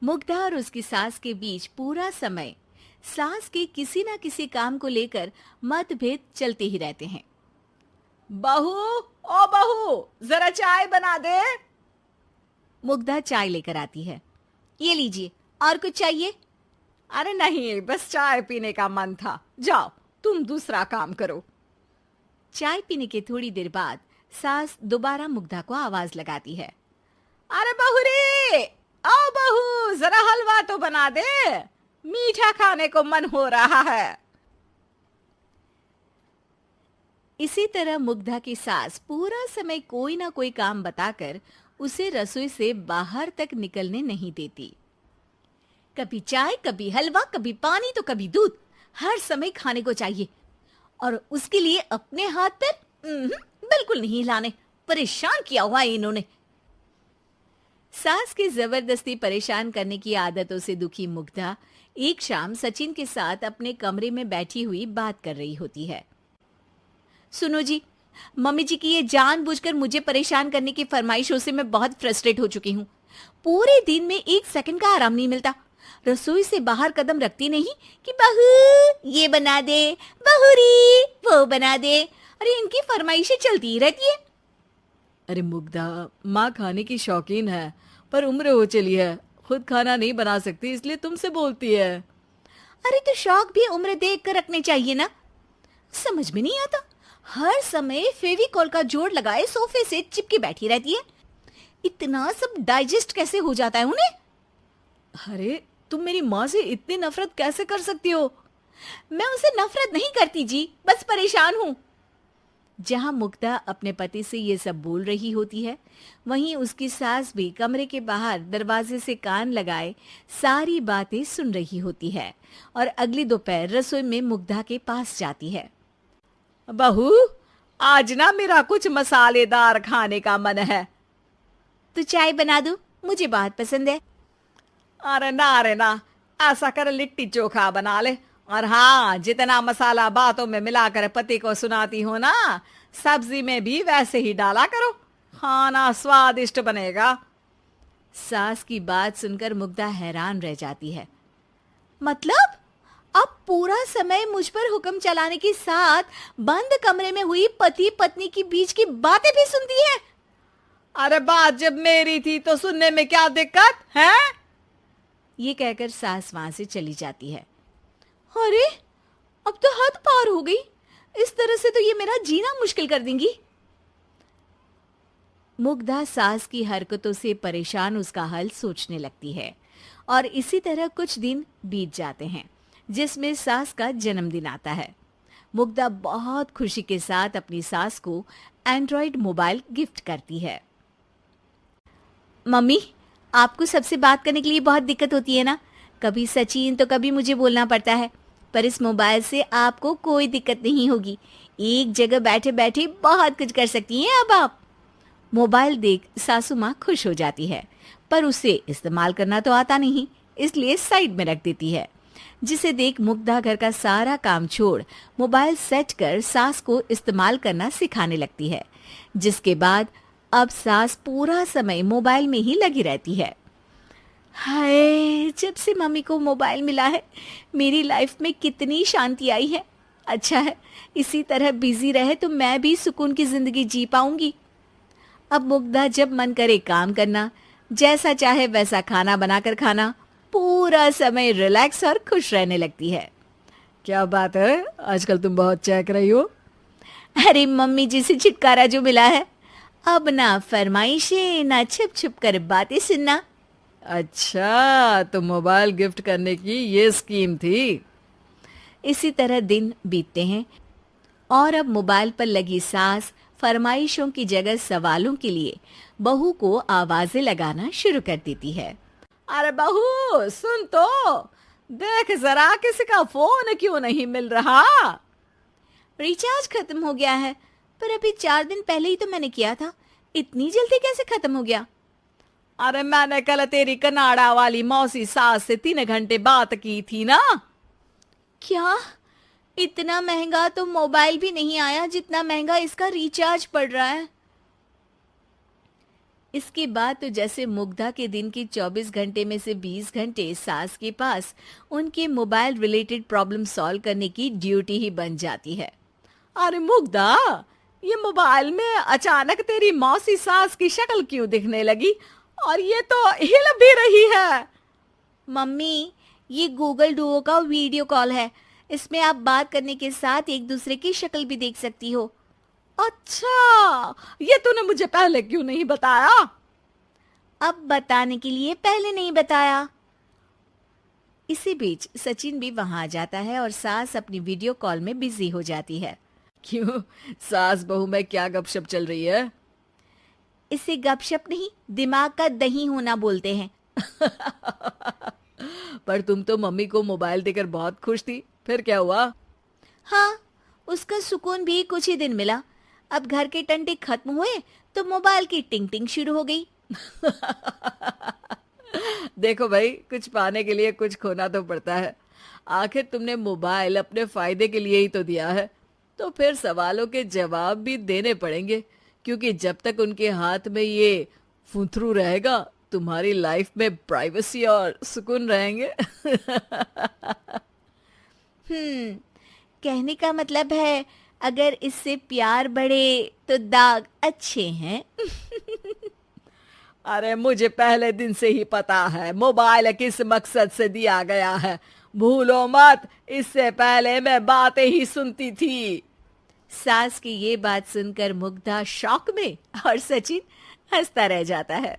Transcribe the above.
मुग्धा और उसकी सास के बीच पूरा समय सास के किसी ना किसी काम को लेकर मतभेद चलते ही रहते हैं। बहू, ओ बहू, जरा चाय बना दे। मुग्धा चाय लेकर आती है। ये लीजिए, और कुछ चाहिए? अरे नहीं, बस चाय पीने का मन था। जाओ, तुम दूसरा काम करो। चाय पीने के थोड़ी देर बाद सास दोबारा मुग्धा को आवाज लगाती है। अरे बहू रे, आओ बहू, जरा हलवा तो बना दे, मीठा खाने को मन हो रहा है। इसी तरह मुग्धा की सास पूरा समय कोई ना कोई काम बताकर उसे रसोई से बाहर तक निकलने नहीं देती। कभी चाय, कभी हलवा, कभी पानी तो कभी दूध, हर समय खाने को चाहिए। और उसके लिए अपने हाथ पर बिल्कुल नहीं हिलाने। परेशान किया हुआ है इन्होंने। सास की जबरदस्ती परेशान करने की आदतों से दुखी मुग्धा एक शाम सचिन के साथ अपने कमरे में बैठी हुई बात कर रही होती है। सुनो जी, मम्मी जी की ये जानबूझकर मुझे परेशान करने की फरमाइशों से मैं बहुत फ्रस्ट्रेट हो चुकी हूँ। पूरे दिन में एक सेकंड का आराम नहीं मिलता। रसोई से बाहर कदम रखती नहीं कि बहू ये बना दे, बहू री वो बना दे। अरे इनकी फरमाइशें चलती ही रहती है। अरे मुग्धा, माँ खाने की शौकीन है, पर उम्र हो चली है, खुद खाना नहीं बना सकती, इसलिए तुमसे बोलती है। अरे तो शौक भी उम्र देख कर रखने चाहिए ना। समझ में नहीं आता, हर समय फेविकॉल का जोड़ लगाए सोफे से चिपके बैठी रहती है। इतना सब डाइजेस्ट कैसे हो जाता है उन्हें? अरे तुम मेरी माँ से इतनी नफरत कैसे कर सकती हो? मैं उसे नफरत नहीं करती जी, बस परेशान हूँ। जहां मुग्धा अपने पति से ये सब बोल रही होती है, वहीं उसकी सास भी कमरे के बाहर दरवाजे से कान लगाए सारी बातें सुन रही होती है और अगली दोपहर रसोई में मुग्धा के पास जाती है। बहू, आज ना मेरा कुछ मसालेदार खाने का मन है। तो चाय बना दूं? मुझे बहुत पसंद है। अरे ना, ऐसा कर लिट्टी चोखा बना ले। और हाँ, जितना मसाला बातों में मिलाकर पति को सुनाती हो ना, सब्जी में भी वैसे ही डाला करो, खाना स्वादिष्ट बनेगा। सास की बात सुनकर मुग्धा हैरान रह जाती है। मतलब अब पूरा समय मुझ पर हुक्म चलाने के साथ बंद कमरे में हुई पति पत्नी की बीच की बातें भी सुनती है? अरे बात जब मेरी थी तो सुनने में क्या दिक्कत है? ये कहकर सास वहां से चली जाती है। अरे अब तो हद पार हो गई। इस तरह से तो ये मेरा जीना मुश्किल कर देंगी। मुग्धा सास की हरकतों से परेशान उसका हल सोचने लगती है और इसी तरह कुछ दिन बीत जाते हैं, जिसमें सास का जन्मदिन आता है। मुग्धा बहुत खुशी के साथ अपनी सास को एंड्रॉइड मोबाइल गिफ्ट करती है। मम्मी, आपको सबसे बात करने के लिए बहुत दिक्कत होती है ना? कभी सचिन तो कभी मुझे बोलना पड़ता है, पर इस मोबाइल से आपको कोई दिक्कत नहीं होगी। एक जगह बैठे बैठे बहुत कुछ कर सकती हैं अब आप। मोबाइल देख सासू माँ खुश हो जाती है, पर उसे इस्तेमाल करना तो आता नहीं, इसलिए साइड में रख देती है। जिसे देख मुग्धा घर का सारा काम छोड़ मोबाइल सेट कर सास को इस्तेमाल करना सिखाने लगती है, जिसके बाद अब सास पूरा समय मोबाइल में ही लगी रहती है। हाय, जब से मम्मी को मोबाइल मिला है मेरी लाइफ में कितनी शांति आई है। अच्छा है, इसी तरह बिजी रहे तो मैं भी सुकून की जिंदगी जी पाऊंगी। अब मुग्धा जब मन करे काम करना, जैसा चाहे वैसा खाना बनाकर खाना, पूरा समय रिलैक्स और खुश रहने लगती है। क्या बात है, आजकल तुम बहुत चहक रही हो। अरे मम्मी जी से छुटकारा जो मिला है, अब ना फरमाइशें ना छुप छुप कर बातें सुनना। अच्छा, तो मोबाइल गिफ्ट करने की ये स्कीम थी। इसी तरह दिन बीतते हैं और अब मोबाइल पर लगी सास फरमाइशों की जगह सवालों के लिए बहू को आवाजें लगाना शुरू कर देती है। अरे बहू सुन तो, देख जरा किसी का फोन क्यों नहीं मिल रहा? रिचार्ज खत्म हो गया है, पर अभी 4 दिन पहले ही तो मैंने किया था। इतनी जल्दी कैसे खत्म हो गया? अरे मैंने कल तेरी कनाडा वाली मौसी सास से 3 घंटे बात की थी ना। क्या? इतना महंगा तो मोबाइल भी नहीं आया जितना महंगा इसका रिचार्ज पड़ रहा है। इसके बाद तो जैसे मुग्धा के दिन के 24 घंटे में से 20 घंटे सास के पास उनके मोबाइल रिलेटेड प्रॉब्लम सॉल्व करने की ड्यूटी ही बन जाती है। अरे मुग्धा, ये मोबाइल में अचानक तेरी मौसी सास की शक्ल क्यों दिखने लगी? और ये तो हिल भी रही है। मम्मी, ये गूगल डुओ का वीडियो कॉल है। इसमें आप बात करने के साथ एक दूसरे की शक्ल भी देख सकती हो। अच्छा, ये तूने मुझे पहले क्यों नहीं बताया? अब बताने के लिए पहले नहीं बताया। इसी बीच सचिन भी वहां आ जाता है और सास अपनी वीडियो कॉल में बिजी हो जाती है। क्यों, सास बहू में क्या गपशप चल रही है? इसे गपशप नहीं, दिमाग का दही होना बोलते हैं। पर तुम तो मम्मी को मोबाइल देकर बहुत खुश थी, फिर क्या हुआ? हाँ, उसका सुकून भी कुछ ही दिन मिला। अब घर के टंटे खत्म हुए तो मोबाइल की टिंग टिंग शुरू हो गई। देखो भाई, कुछ पाने के लिए कुछ खोना तो पड़ता है। आखिर तुमने मोबाइल अपने फायदे के लिए ही तो दिया है, तो फिर सवालों के जवाब भी देने पड़ेंगे, क्योंकि जब तक उनके हाथ में ये फुंथरू रहेगा, तुम्हारी लाइफ में प्राइवेसी और सुकून रहेंगे। कहने का मतलब है अगर इससे प्यार बढ़े तो दाग अच्छे हैं। अरे मुझे पहले दिन से ही पता है मोबाइल किस मकसद से दिया गया है। भूलो मत, इससे पहले मैं बातें ही सुनती थी। सास की ये बात सुनकर मुग्धा शॉक में और सचिन हंसता रह जाता है।